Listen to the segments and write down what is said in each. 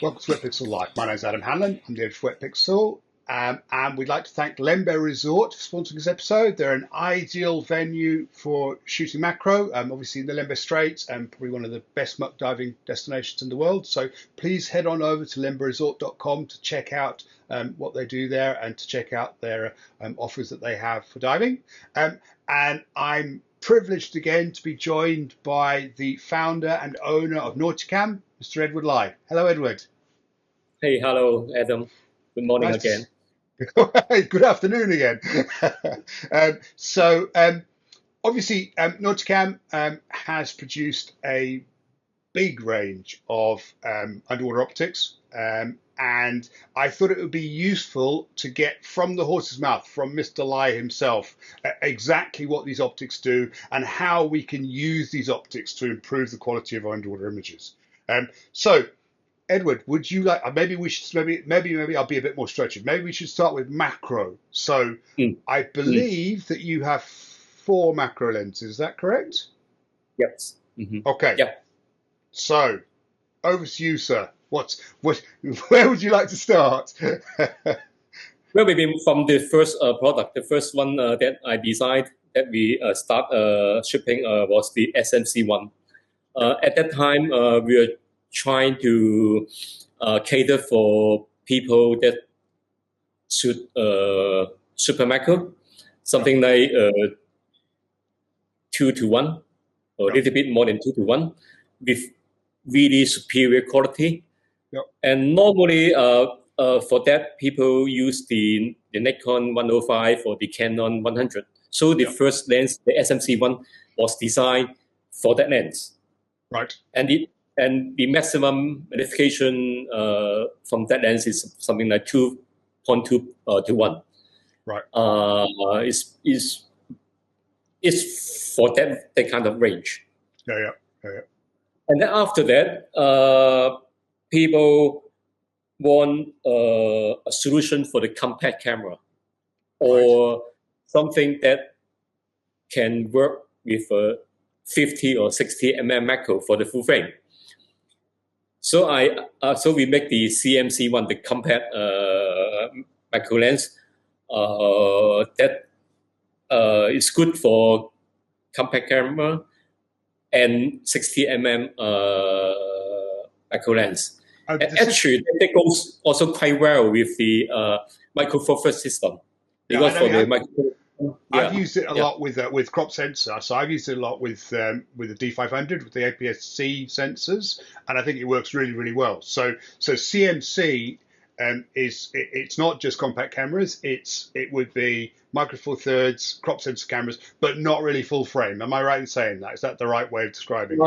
Welcome to Wetpixel Live. My name is Adam Hanlon. I'm the editor of Wetpixel. And we'd like to thank Lembe Resort for sponsoring this episode. They're an ideal venue for shooting macro, obviously in the Lembe Straits, and probably one of the best muck diving destinations in the world. So please head on over to lemberesort.com to check out what they do there and to check out their offers that they have for diving. And I'm privileged again to be joined by the founder and owner of Nauticam, Mr. Edward Lai. Hello, Edward. Hey, hello, Adam. Good morning again. Good afternoon again. Obviously, Nauticam has produced a big range of underwater optics, and I thought it would be useful to get from the horse's mouth, from Mr. Lai himself, exactly what these optics do and how we can use these optics to improve the quality of our underwater images. So, Edward, would you like? Maybe we should. Maybe I'll be a bit more structured. Maybe we should start with macro. So, I believe that you have 4 macro lenses. Is that correct? Yes. Okay. Yeah. So, over to you, sir. Where would you like to start? Well, maybe from the first product, the first one that I designed that we start shipping was the SMC1. At that time, we were trying to cater for people that shoot super macro, something like 2:1 or a little bit more than 2:1 with really superior quality. Yep. And normally for that, people use the Nikon 105 or the Canon 100. So the first lens, the SMC1, was designed for that lens. Right. And the maximum magnification from that lens is something like 2.2 to 1. Right. Is for that kind of range. Yeah. And then after that, people want a solution for the compact camera, or something that can work with a 50 or 60 mm macro for the full frame. So we make the CMC1, the compact macro lens that is good for compact camera and 60 mm macro lens. Actually, that goes also quite well with the micro four thirds system. Because I've used it a lot with crop sensor. So I've used it a lot with the D500 with the APS-C sensors, and I think it works really, really well. So CMC it's not just compact cameras. It would be micro four thirds crop sensor cameras, but not really full frame. Am I right in saying that? Is that the right way of describing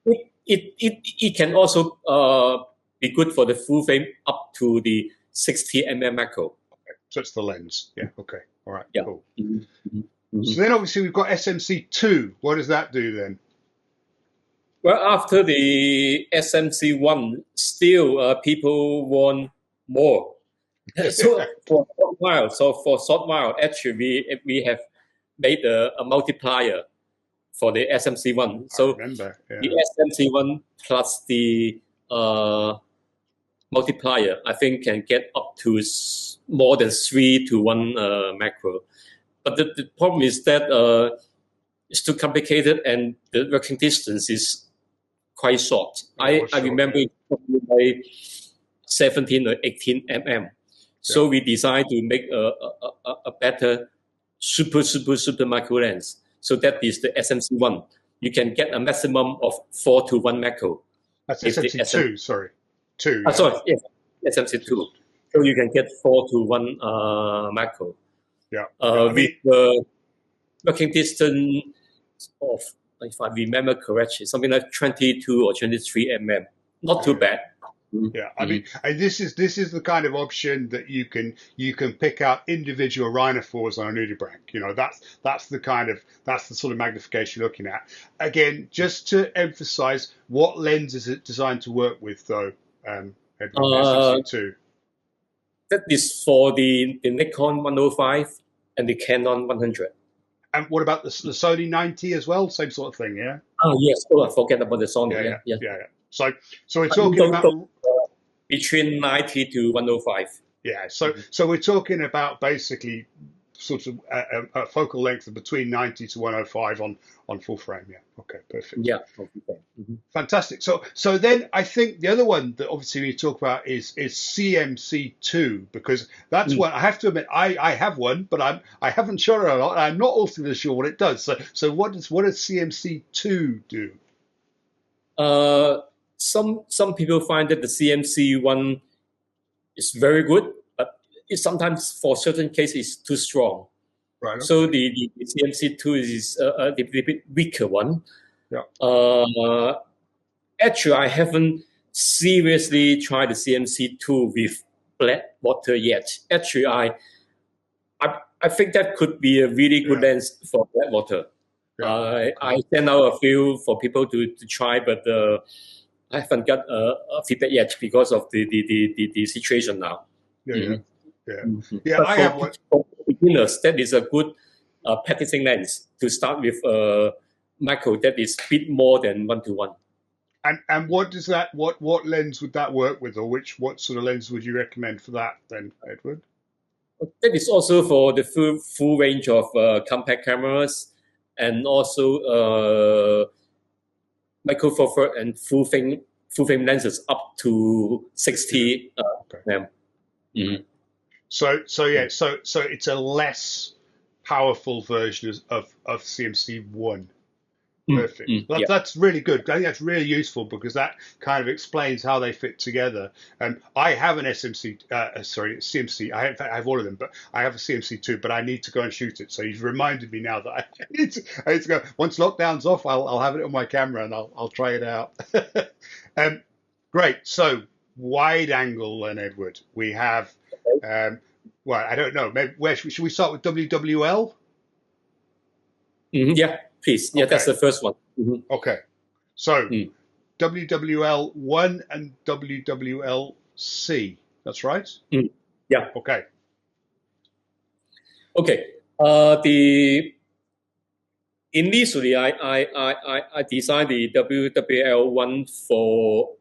it? It can also be good for the full frame up to the 60 mm macro. Okay. So it's the lens. Yeah. Okay. All right. Yeah. Cool. So then obviously we've got SMC2. What does that do then? Well, after the SMC1, still people want more. So for short while, actually we have made a multiplier for the SMC1. So the SMC1 plus the multiplier, I think, can get up to more than 3:1 macro. But the problem is that it's too complicated and the working distance is quite short. I remember like 17 or 18 mm. So we decided to make a better super macro lens. So that is the SMC1. You can get a maximum of 4:1 macro. That's SMC2, sorry. 2. Sorry, yes, SMC2. So you can get 4:1 macro. Yeah. With the working distance of, if I remember correctly, something like 22 or 23 mm. Not too bad. Yeah, I mean, this is the kind of option that you can pick out individual rhinophores on a nudibranch. You know, that's the sort of magnification you're looking at. Again, just to emphasize, what lens is it designed to work with, though? SMC2. That is for the Nikon 105 and the Canon 100. And what about the Sony 90 as well? Same sort of thing, yeah? Oh, yes. Oh, I forget about the Sony. Yeah. So we're talking about... between 90 to 105. Yeah, so we're talking about basically sort of a focal length of between 90 to 105 on full frame. Yeah, okay, perfect. Yeah, okay. Fantastic. So then I think the other one that obviously we talk about is CMC2, because that's one I have to admit I have one, but I haven't shot it a lot. I'm not altogether sure what it does. So what does CMC2 do? Some people find that the CMC one is very good, but it sometimes for certain cases is too strong. Right. Okay. So the CMC2 is a bit weaker one. Yeah. Actually, I haven't seriously tried the CMC2 with black water yet. Actually, I think that could be a really good lens for black water. Yeah. I sent out a few for people to try, but I haven't got a feedback yet because of the situation now. Yeah. But I have one. For beginners, that is a good practicing lens to start with. Micro that is a bit more than 1:1. And what does that what lens would that work with, or what sort of lens would you recommend for that then, Edward? That is also for the full range of compact cameras, and also micro four thirds and full frame lenses up to 60 mm. So it's a less powerful version of CMC1. Perfect. That's really good. I think that's really useful because that kind of explains how they fit together. I have an CMC. I have all of them, but I have a CMC2. But I need to go and shoot it. So you've reminded me now that I need to go. Once lockdown's off, I'll have it on my camera and I'll try it out. Great. So wide angle then, Edward. We have. Well, I don't know. Maybe should we start with WWL? Yeah. Please. Yeah, that's the first one. Okay. So WWL1 and WWLC. That's right? Yeah. Okay. Initially I designed the WWL1 for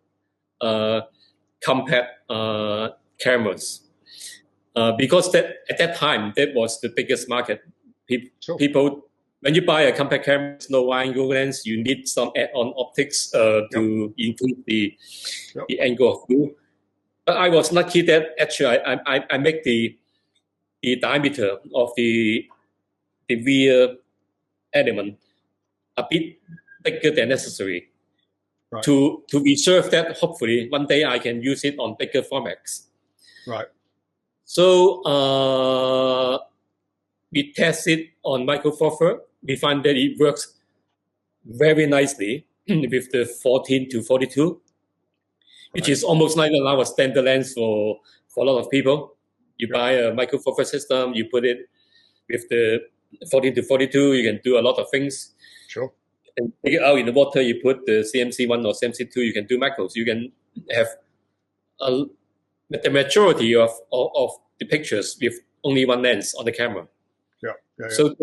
compact cameras because at that time that was the biggest market. People. When you buy a compact camera, no wide angle lens, you need some add-on optics to increase the angle of view. But I was lucky that actually I make the diameter of the rear element a bit bigger than necessary to reserve that hopefully one day I can use it on bigger formats. Right. So we test it on micro four thirds. We find that it works very nicely with the 14 to 42, which is almost like our standard lens for a lot of people. You buy a micro four thirds system, you put it with the 14 to 42, you can do a lot of things. Sure. And take it out in the water, you put the CMC1 or CMC2, you can do macros. You can have the majority of the pictures with only one lens on the camera. Yeah. So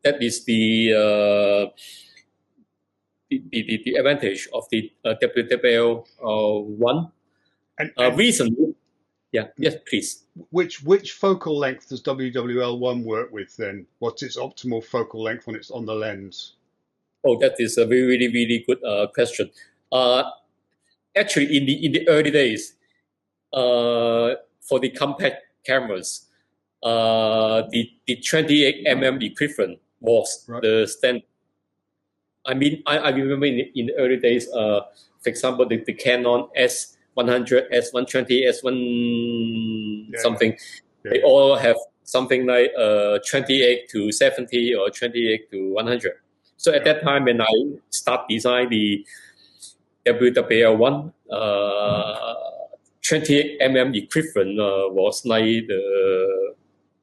that is the advantage of the WWL1. And recently, yes, please. Which focal length does WWL1 work with then? What's its optimal focal length when it's on the lens? Oh, that is a really, really good question. Actually, in the early days, for the compact cameras, the 28 mm equivalent was the standard. I mean, I remember in the early days, for example, the Canon S100, S120, S1 something, they all have something like 28 to 70 or 28 to 100. So at that time, when I start design the WWL1, 28 mm equivalent was like the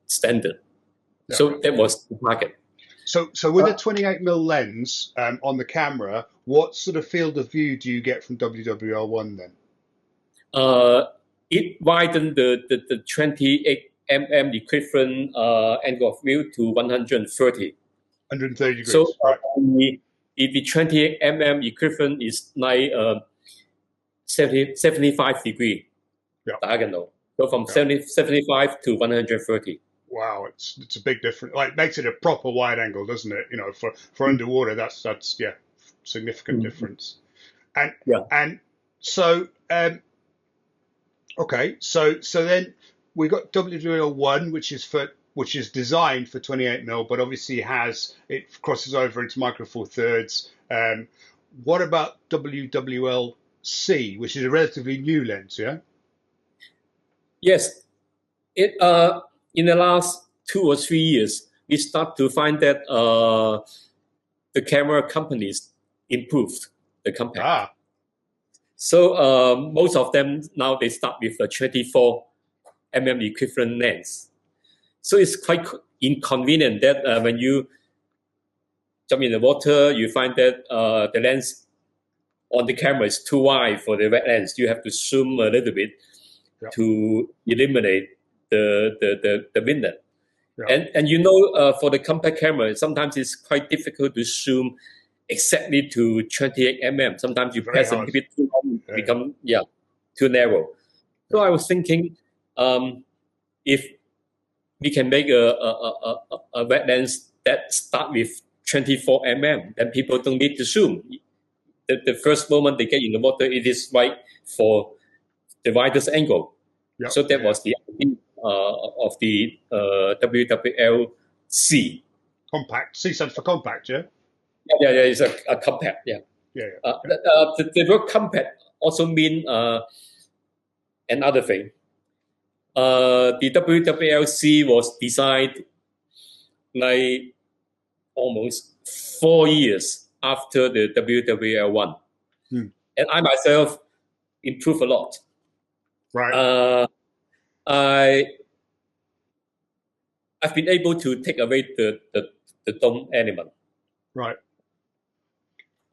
standard. So that was the market. So with a 28mm lens on the camera, what sort of field of view do you get from WWL1 then? It widened the 28 mm equivalent angle of view to 130. 130 degrees. So the 28 mm equivalent is like 75 degree. diagonal. So from 75 to 130. Wow, it's a big difference. Like, makes it a proper wide angle, doesn't it? You know, for underwater, that's significant difference. And and so okay, so then we got WWL1, which is designed for 28mm, but obviously it crosses over into micro four thirds. What about WWLC, which is a relatively new lens? Yeah. Yes, it in the last 2 or 3 years, we start to find that the camera companies improved the compact. So most of them now they start with a 24mm equivalent lens. So it's quite inconvenient that when you jump in the water, you find that the lens on the camera is too wide for the wet lens. You have to zoom a little bit to eliminate the vignette. And you know, for the compact camera, sometimes it's quite difficult to zoom exactly to 28mm. Sometimes you press a little bit too long, become too narrow. So I was thinking, if we can make a wet lens that start with 24mm, then people don't need to zoom. The first moment they get in the water, it is right for the widest angle. So that was the idea of the WWLC. Compact. C stands for compact, yeah? Yeah, it's a compact, the word compact also mean another thing. The WWLC was designed like almost 4 years after the WWL1. And I myself improved a lot. Right. I've been able to take away the dome element. Right.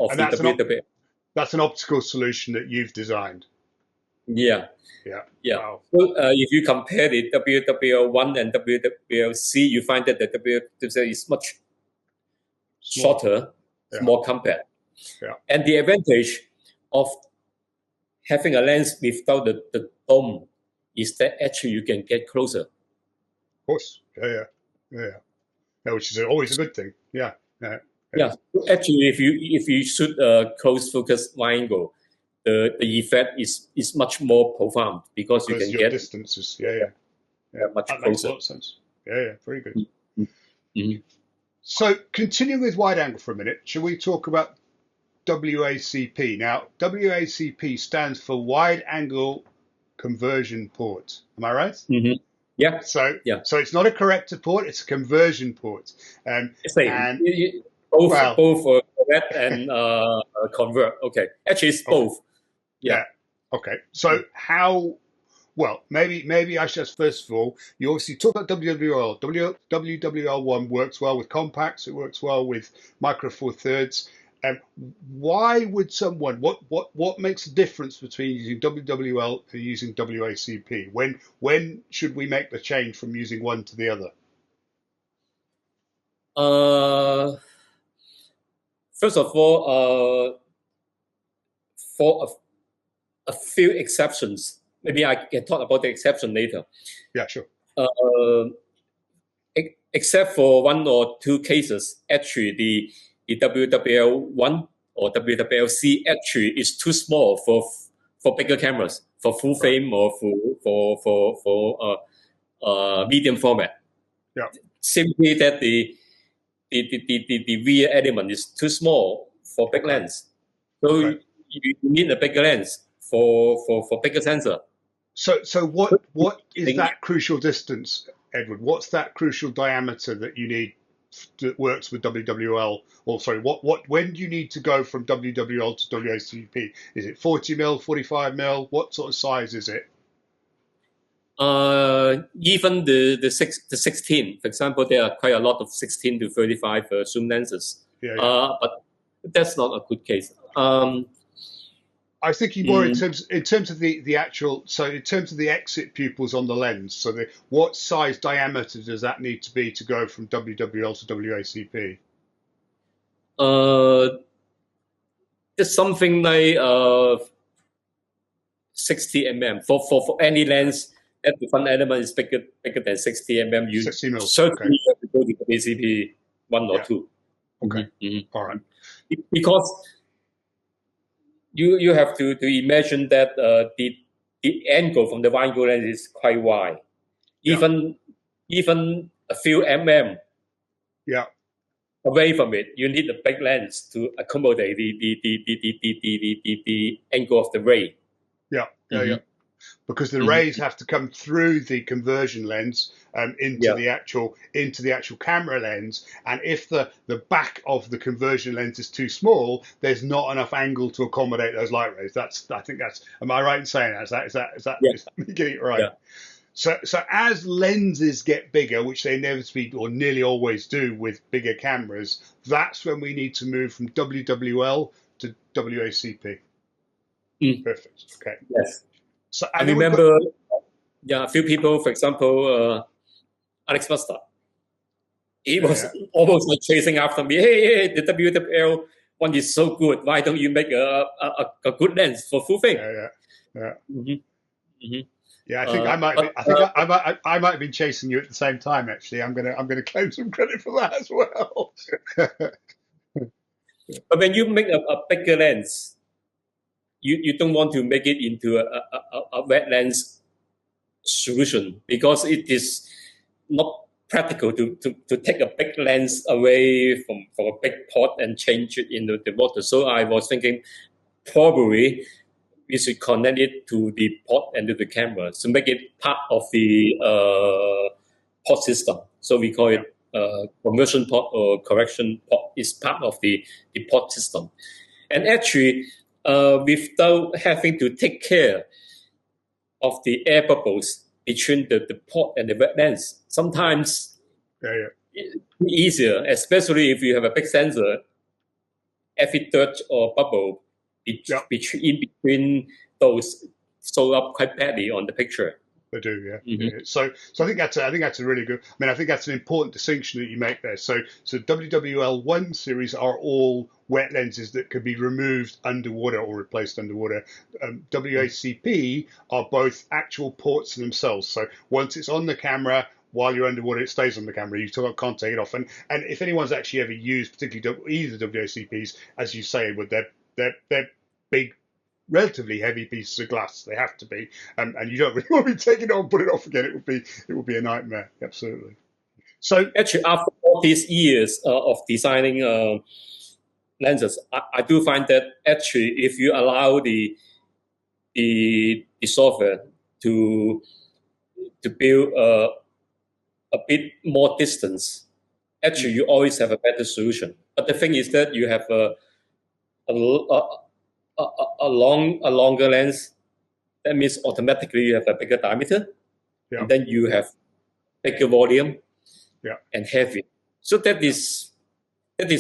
Of and that's an optical solution that you've designed. Yeah. Wow. So if you compare the WWL1 and WWLC, you find that the WWL is much shorter, more compact. And the advantage of having a lens without the dome is that actually you can get closer. Of course. Which is always a good thing. Yeah. Actually, if you shoot a close focus wide angle, the effect is much more profound because you can get distances. Much that closer. Makes a lot of sense. Very good. So continuing with wide angle for a minute, shall we talk about WACP? Now, WACP stands for Wide Angle Conversion Port. Am I right? Yeah. So it's not a corrector port; it's a conversion port. Both correct and convert. Okay, actually it's both. Yeah. Okay. So how? Well, maybe I should first of all. You obviously talk about WWL. WWL1 works well with compacts. It works well with micro four thirds. Why would someone? What makes a difference between using WWL and using WACP? When should we make the change from using one to the other? First of all, for a few exceptions, maybe I can talk about the exception later. Yeah, sure. Except for 1 or 2 cases, actually the WWL1 or WWLC actually is too small for bigger cameras, for full frame or for medium format. Simply that the rear element is too small for big lens. So you need a bigger lens for bigger sensor. So what is that crucial distance, Edward? What's that crucial diameter that you need that works with WWL? Or sorry, when do you need to go from WWL to WACP? Is it 40mm, 45mm? What sort of size is it? Even the 16, for example, there are quite a lot of 16 to 35 zoom lenses. But that's not a good case. I was thinking more in terms of the actual. So in terms of the exit pupils on the lens. So what size diameter does that need to be to go from WWL to WACP? It's something like 60 mm. For any lens, that the front element is bigger than 60 mm, you 60 mil. certainly Okay. have to go to the WCP 1 or 2. Okay. Mm-hmm. All right. Because you have to imagine that the angle from the wide angle lens is quite wide. Even a few away from it, you need a big lens to accommodate the angle of the ray. Because the rays have to come through the conversion lens into the actual camera lens, and if the back of the conversion lens is too small, there's not enough angle to accommodate those light rays. I think that's. Am I right in saying that? Is that getting it right? Yeah. So as lenses get bigger, which they inevitably or nearly always do with bigger cameras, that's when we need to move from WWL to WACP. Perfect. Okay. Yes. So I remember, a few people, for example, Alex Buster. He was almost like chasing after me. Hey, the WWL one is so good. Why don't you make a good lens for full frame? Yeah, I think I might have been chasing you at the same time. Actually, I'm gonna claim some credit for that as well. But when you make a bigger lens, you don't want to make it into a wet lens solution, because it is not practical to take a big lens away from a big pot and change it into the water. So I was thinking probably we should connect it to the pot and to the camera to make it part of the pot system. So we call it conversion pot or correction pot. Is part of the pot system. And actually, without having to take care of the air bubbles between the pot and the wet lens, sometimes it's easier, especially if you have a big sensor. Every dirt or bubble in between those show up quite badly on the picture. They do, yeah. So I think that's a really good. I mean, I think that's an important distinction that you make there. So WWL1 series are all wet lenses that could be removed underwater or replaced underwater. WACP are both actual ports themselves. So once it's on the camera, while you're underwater, it stays on the camera. You can't take it off. And if anyone's actually ever used, particularly either WACPs, as you say, with their big, relatively heavy pieces of glass, they have to be, and you don't really want to be taking it on, put it off again. It would be a nightmare. Absolutely. So actually, after all these years of designing lenses, I do find that actually, if you allow the software to build a bit more distance, actually you always have a better solution. But the thing is that you have a longer lens. That means automatically you have a bigger diameter, and then you have bigger volume, and heavy. So that is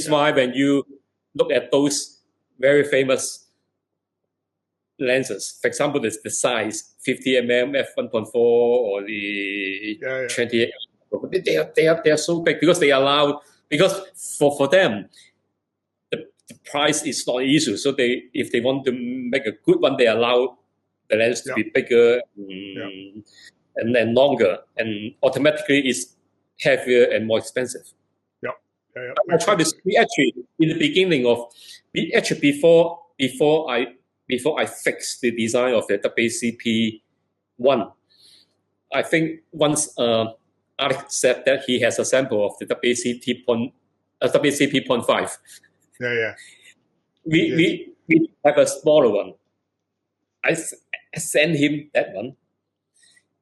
why when you look at those very famous lenses, for example, the size 50 mm f1.4 or the 28, they are so big because they allow, because for them the price is not an issue. So if they want to make a good one, they allow the lens to be bigger and then longer, and automatically it's heavier and more expensive. I tried this. We actually, in the beginning of, before I fixed the design of the WCP1, I think once Alex said that he has a sample of the WCP.5. We have a smaller one. I sent him that one.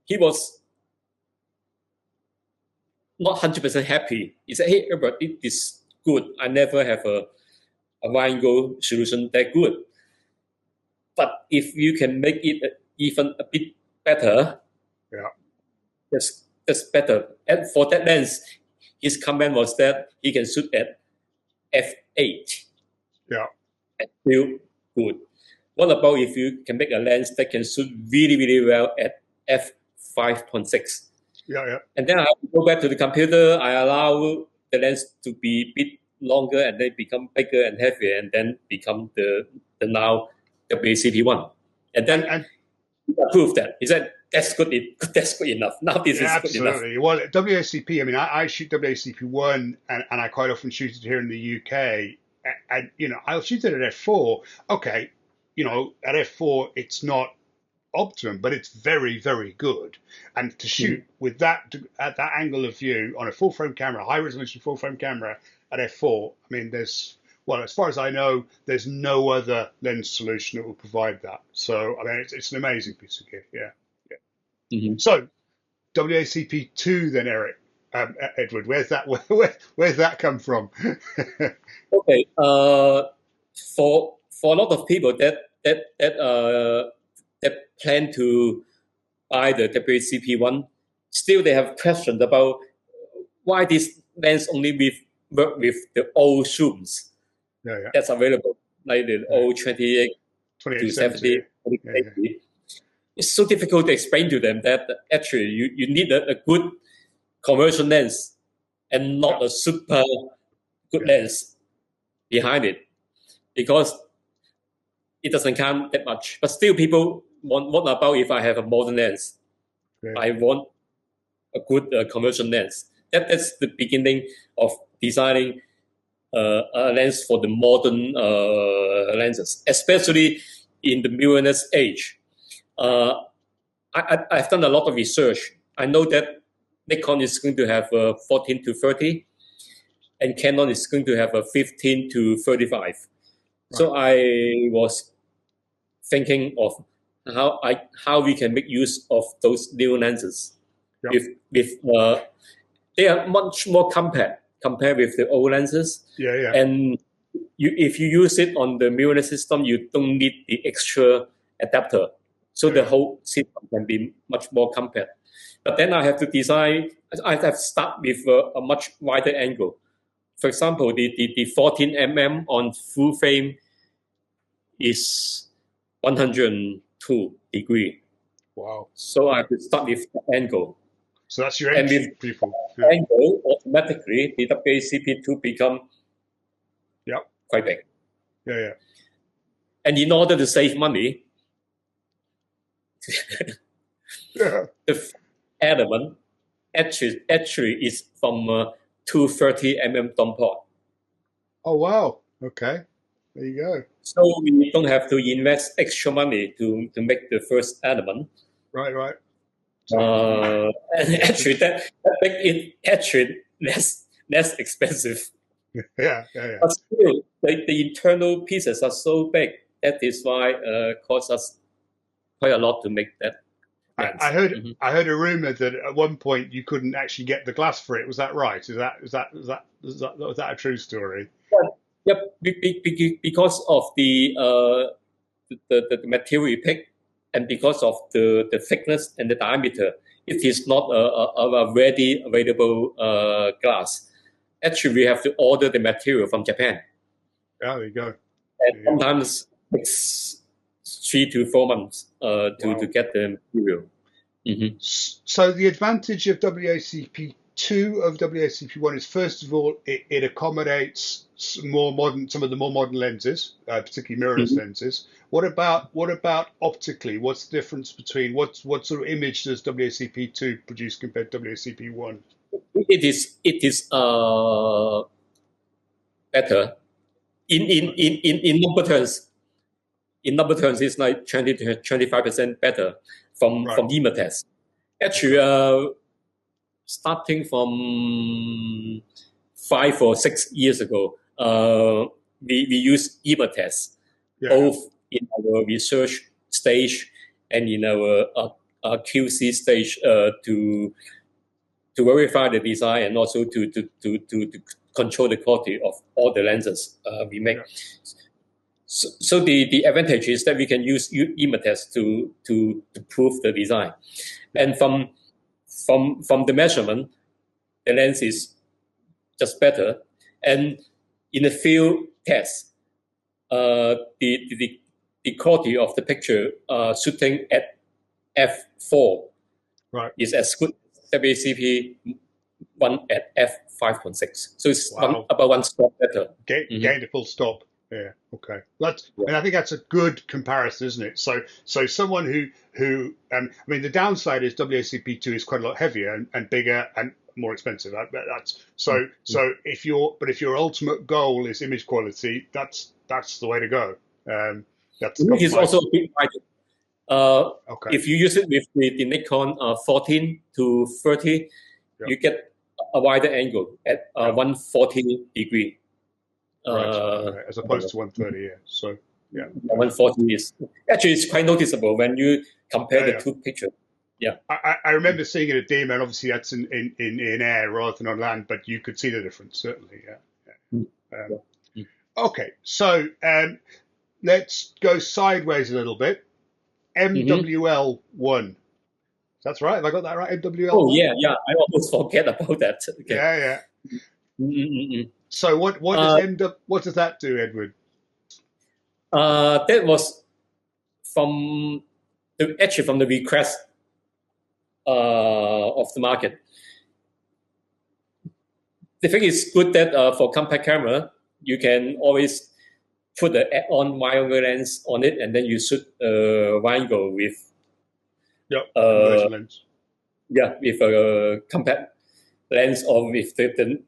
He was not 100% happy. He said, "Hey, Albert, it is good. I never have a wide angle solution that good. But if you can make it even a bit better, that's better." And for that lens, his comment was that he can shoot at f8. And feel good. What about if you can make a lens that can shoot really, really well at f5.6? And then I have to go back to the computer. I allow the lens to be a bit longer and then become bigger and heavier, and then become the now WCP1. And then approved that. He said, that's good. That's good enough. Now this is good enough. Absolutely. Well, WACP, I mean, I shoot WACP1 and I quite often shoot it here in the UK. And, I'll shoot it at f4. Okay, at f4, it's not optimum, but it's very, very good. And to shoot with that at that angle of view on a full frame camera, high resolution full frame camera at f4, I mean, as far as I know, there's no other lens solution that will provide that. So, I mean, it's an amazing piece of gear. Yeah. So, WACP2 then, Eric, Edward, where's that come from? Okay. For a lot of people that plan to buy the WACP1, still they have questions about why this lens only work with the old zooms that's available, like the old 28 to 70. It's so difficult to explain to them that actually you need a good conversion lens and not a super good lens behind it, because it doesn't count that much. But still people want, what about if I have a modern lens? I want a good conversion lens. That's the beginning of designing a lens for the modern lenses, especially in the mirrorless age. I've done a lot of research. I know that Nikon is going to have a 14 to 30, and Canon is going to have a 15 to 35. Right. So I was thinking of how we can make use of those new lenses. They are much more compact compared with the old lenses. And if you use it on the mirrorless system, you don't need the extra adapter. So the whole system can be much more compact. But then I have to design, I have to start with a much wider angle. For example, the 14 mm on full frame is 102 degree. Wow. So I have to start with the angle. So that's your entry, people. Angle, automatically, the WACP2 become quite big. And in order to save money, the element actually is from 230 mm dome port. Oh wow! Okay, there you go. So we don't have to invest extra money to make the first element. Right. And actually, that make it actually less expensive. Yeah. But still, the internal pieces are so big. That is why costs us quite a lot to make that. I heard a rumor that at one point you couldn't actually get the glass for it. Was that right? Was that a true story? Yep. Because of the material you pick, and because of the thickness and the diameter, it is not a ready available glass. Actually, we have to order the material from Japan. There you go. And sometimes it's 3 to 4 months to get the material. So the advantage of WACP2 of WACP1 is, first of all, it accommodates some of the more modern lenses, particularly mirrorless lenses. What about optically? What's the difference between what sort of image does WACP2 produce compared to WACP1? It is better in number terms. In number terms, it's like 20 to 25% better from EMWL test. Actually, starting from 5 or 6 years ago, we use EMWL test both in our research stage and in our QC stage to verify the design and also to control the quality of all the lenses we make. So the advantage is that we can use EMWL test to prove the design, and from the measurement, the lens is just better. And in the field test, the quality of the picture shooting at f4 is as good as WACP1 at f5.6. So it's about one stop better. Gained a full stop. Yeah. Okay. And I think that's a good comparison, isn't it? So someone I mean, the downside is WACP2 is quite a lot heavier and bigger and more expensive. That's so if your ultimate goal is image quality, that's the way to go. That's Image is also compromise. a bit wider. Okay. If you use it with the Nikon 14 to 30, Yeah. you get a wider angle at 140 degree. Right. As opposed to 130. Yeah. So yeah. 140 is actually it's quite noticeable when you compare the two pictures. Yeah. I remember seeing it at DEMA, and obviously that's in air rather than on land, but you could see the difference, certainly. Yeah. Okay, so let's go sideways a little bit. MWL1. That's right. Have I got that right? MWL1? Oh, yeah. I almost forget about that. Okay. Yeah. Mm-mm-mm. So what does that do, Edward? That was from the request of the market. The thing is good that for compact camera, you can always put the add-on wide angle lens on it, and then you shoot wide angle with conversion lens. Yeah, with a compact lens or with the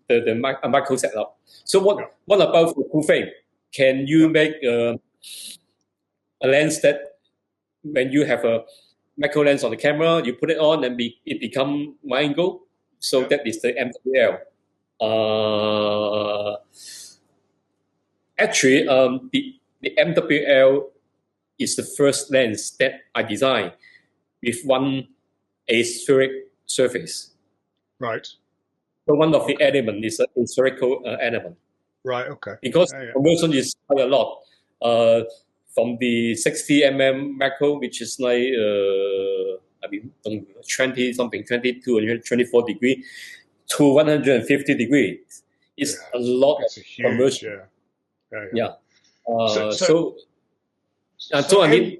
micro setup. So what about the full frame? Can you make a lens that when you have a macro lens on the camera, you put it on and it become wide angle? So that is the EMWL. Actually, the EMWL is the first lens that I designed with one aspheric surface. Right. So one of the elements is an spherical element. Right. Okay. Because conversion is quite a lot. From the 60 mm macro, which is like 20 something, 22 and 24 degree, to 150 degrees. It's a lot of conversion. Yeah. So I mean,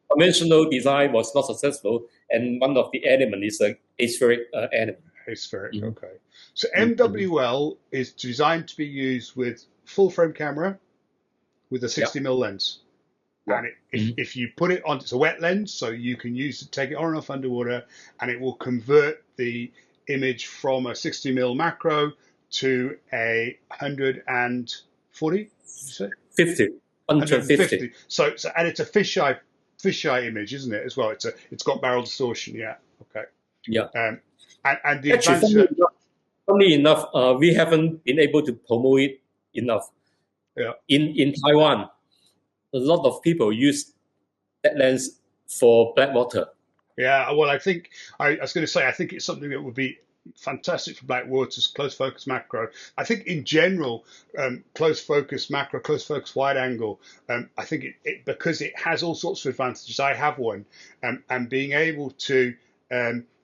conventional design was not successful, and one of the elements is an aspheric element. Aspheric, okay. So MWL is designed to be used with full frame camera with a 60mm lens. And if you put it on, it's a wet lens, so you can take it on and off underwater, and it will convert the image from a 60mm macro to a 140. Did you say? 50. 150. So and it's a fisheye image, isn't it? As well, it's got barrel distortion. Yeah. Okay. Yeah. And the actually, funny enough, we haven't been able to promote it enough. Yeah. In Taiwan, a lot of people use that lens for black water. Yeah. Well, I was going to say, I think it's something that would be fantastic for black waters, close focus macro. I think in general, close focus macro, close focus wide angle, I think it because it has all sorts of advantages. I have one, and being able to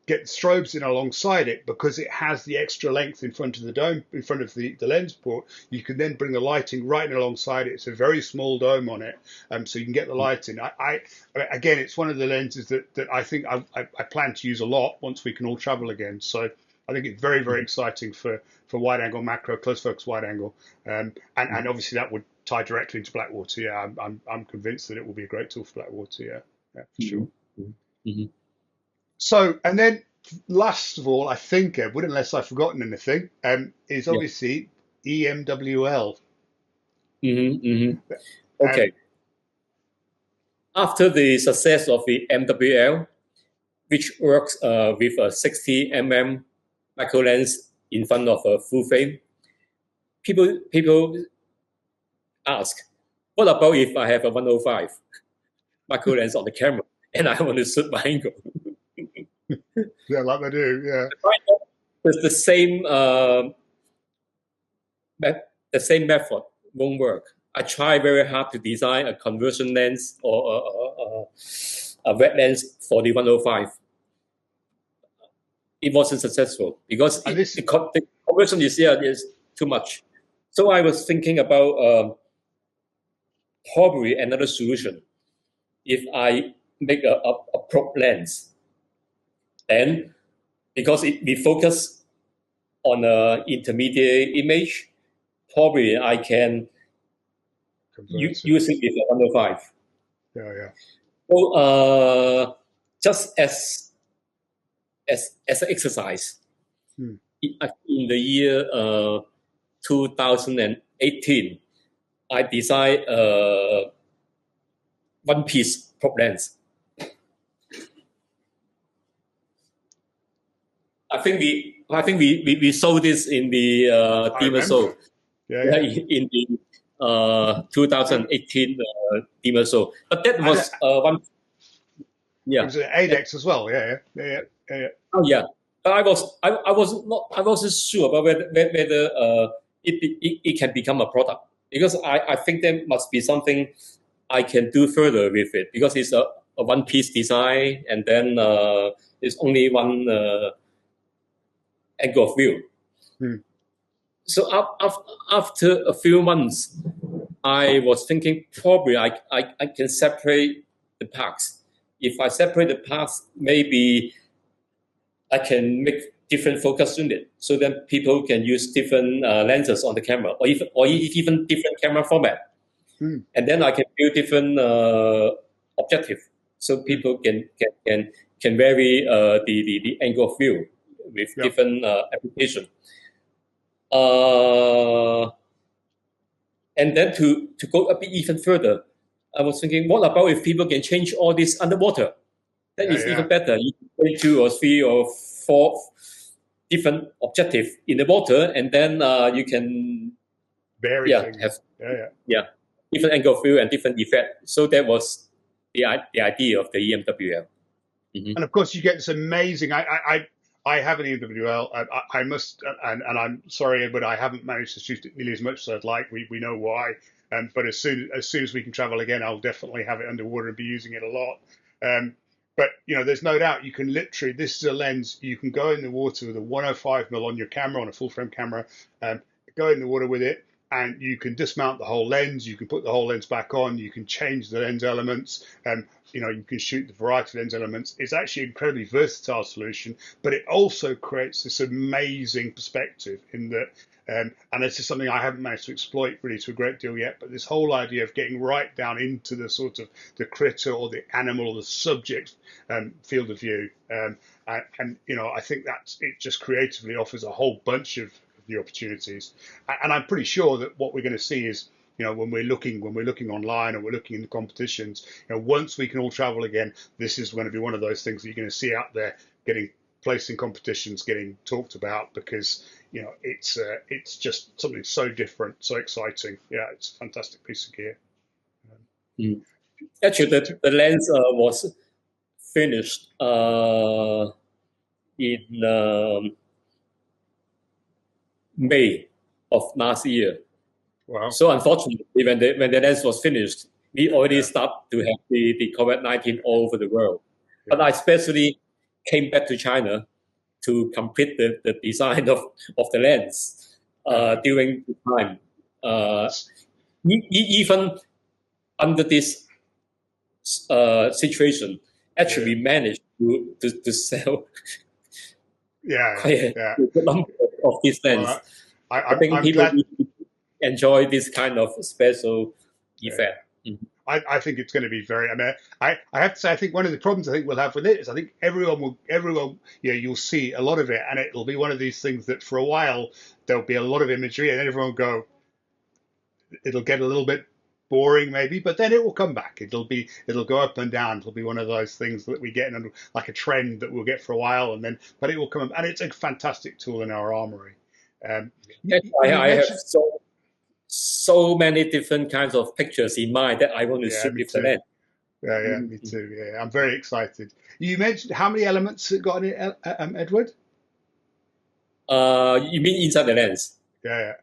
get the strobes in alongside it, because it has the extra length in front of the dome, in front of the lens port, you can then bring the lighting right in alongside it. It's a very small dome on it, so you can get the light in. Again, it's one of the lenses that I think I plan to use a lot once we can all travel again. So I think it's very, very exciting for wide angle macro, close focus wide angle, and obviously that would tie directly into Blackwater. Yeah, I'm convinced that it will be a great tool for Blackwater. Yeah, for sure. Mm-hmm. So, and then last of all, I think, Edward, unless I've forgotten anything, is obviously EMWL. Okay. After the success of the EMWL, which works with a 60 mm macro lens in front of a full frame, people ask, what about if I have a 105 macro lens on the camera and I want to shoot my angle? Yeah, like they do, yeah. It's the same method won't work. I try very hard to design a conversion lens or a wet lens for the 105. It wasn't successful because the conversion is too much. So I was thinking about probably another solution. If I make a probe lens, and because we focus on an intermediate image, probably I can converts it. using with a 105. Yeah. So just as an exercise, in the year 2018, I designed one-piece prop lens. I think we sold this in the Dima show. Yeah. In the 2018 Dima show. But that was one. Yeah. It was an 8X as well. Yeah. Oh yeah. I wasn't sure about whether it can become a product, because I think there must be something I can do further with it, because it's a one-piece design, and then it's only one angle of view. So after a few months, I was thinking probably I can separate the parts. If I separate the parts, maybe I can make different focus unit, so that people can use different lenses on the camera, or even different camera format. And then I can build different objective, so people can vary the angle of view with different application. And then to go a bit even further, I was thinking, what about if people can change all this underwater? That is even better. You can play 2 or 3 or 4 different objectives in the water, and then you can have different angle of view and different effect. So that was the idea of the EMWL. And of course, you get this amazing. I have an EMWL. I must, and I'm sorry, but I haven't managed to shoot it nearly as much as I'd like. We know why. But as soon as we can travel again, I'll definitely have it underwater and be using it a lot. But there's no doubt you can literally. This is a lens you can go in the water with a 105mm on your camera, on a full frame camera. Go in the water with it, and you can dismount the whole lens. You can put the whole lens back on. You can change the lens elements. You can shoot the variety of lens elements. It's actually an incredibly versatile solution, but it also creates this amazing perspective in that. And this is something I haven't managed to exploit really to a great deal yet, but this whole idea of getting right down into the sort of the critter or the animal or the subject field of view. And I think that it just creatively offers a whole bunch of new opportunities. And I'm pretty sure that what we're going to see is, when we're looking online or we're looking in the competitions, once we can all travel again, this is going to be one of those things that you're going to see out there getting placed in competitions, getting talked about, because it's just something so different, so exciting. Yeah, it's a fantastic piece of gear. Actually, the lens was finished in May of last year. Wow. So unfortunately, when the lens was finished, we already started to have the COVID-19 all over the world. But I especially came back to China to complete the design of the lens during the time. Even under this situation, actually we managed to sell quite a number of these lenses. Well, I think people enjoy this kind of special effect. I think it's going to be very. I have to say, I think one of the problems I think we'll have with it is I think everyone, you'll see a lot of it, and it'll be one of these things that for a while there'll be a lot of imagery, and then everyone will go. It'll get a little bit boring maybe, but then it will come back. It'll go up and down. It'll be one of those things that we get in like a trend that we'll get for a while, and then but it will come up, and it's a fantastic tool in our armory. I have so many different kinds of pictures in mind that I want to shoot with the lens. Yeah, me too. Yeah, I'm very excited. You mentioned how many elements it got in it, Edward? You mean inside the lens? Yeah.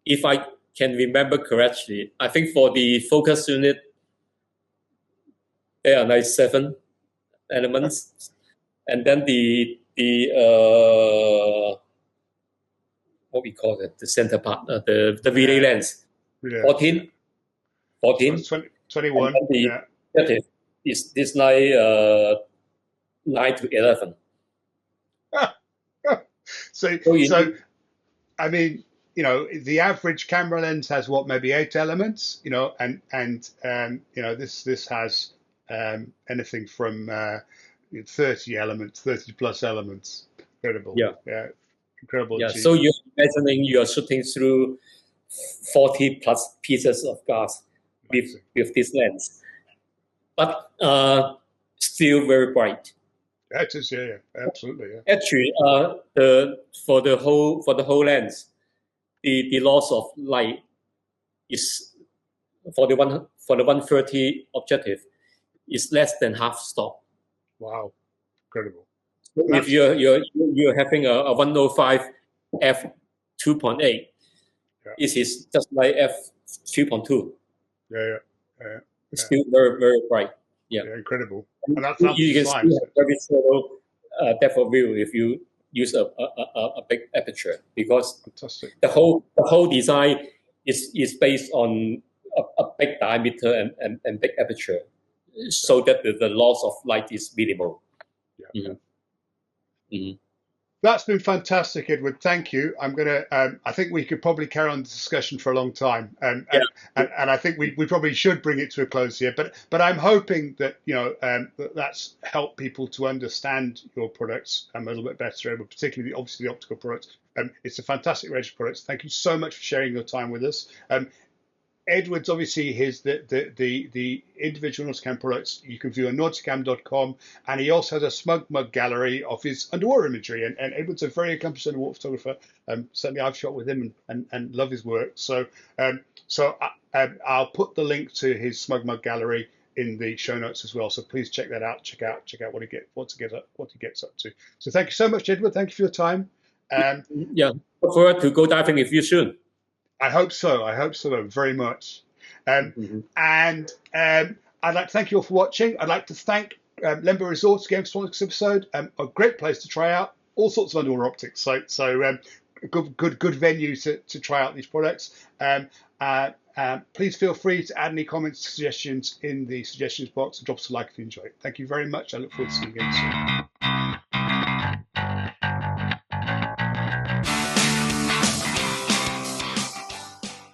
If I can remember correctly, I think for the focus unit, there are like 7 elements, and then the what we call it, the center part, the relay lens, 14. So 21. The is like 9 to 11. So I mean, the average camera lens has what, maybe 8 elements, and this has anything from 30 elements, 30 plus elements. Incredible. Yeah. Yeah. Incredible Yeah. So achievement. you're imagining you are shooting through 40 plus pieces of glass with this lens, but still very bright. Yeah, it is. Yeah, absolutely. Yeah. Actually, for the whole lens, the loss of light is for the 130 objective is less than half stop. Wow, incredible. So if you're having a 105 f 2.8, this is just like f 2.2. Yeah. It's still very, very bright. Yeah, incredible. And that's you can still have very slow depth of view if you use a big aperture, because fantastic. The whole design is based on a big diameter and big aperture, so that the loss of light is minimal. Yeah. Mm-hmm. Mm-hmm. That's been fantastic, Edward. Thank you. I'm gonna. I think we could probably carry on the discussion for a long time, and I think we probably should bring it to a close here. But I'm hoping that that's helped people to understand your products a little bit better, particularly obviously the optical products. It's a fantastic range of products. Thank you so much for sharing your time with us. Edward's obviously the individual Nauticam products you can view on nauticam.com, and he also has a smug mug gallery of his underwater imagery. And Edward's a very accomplished underwater photographer. Certainly, I've shot with him and love his work. So I'll put the link to his smug mug gallery in the show notes as well. So please check that out. Check out what he gets up to. So thank you so much, Edward. Thank you for your time. Look forward to go diving with you soon. I hope so. Very much. And I'd like to thank you all for watching. I'd like to thank Lembo Resorts again for sponsoring this episode. A great place to try out all sorts of underwater optics. So good venue to try out these products. Please feel free to add any comments, suggestions in the suggestions box, and drop us a like if you enjoy it. Thank you very much. I look forward to seeing you again soon.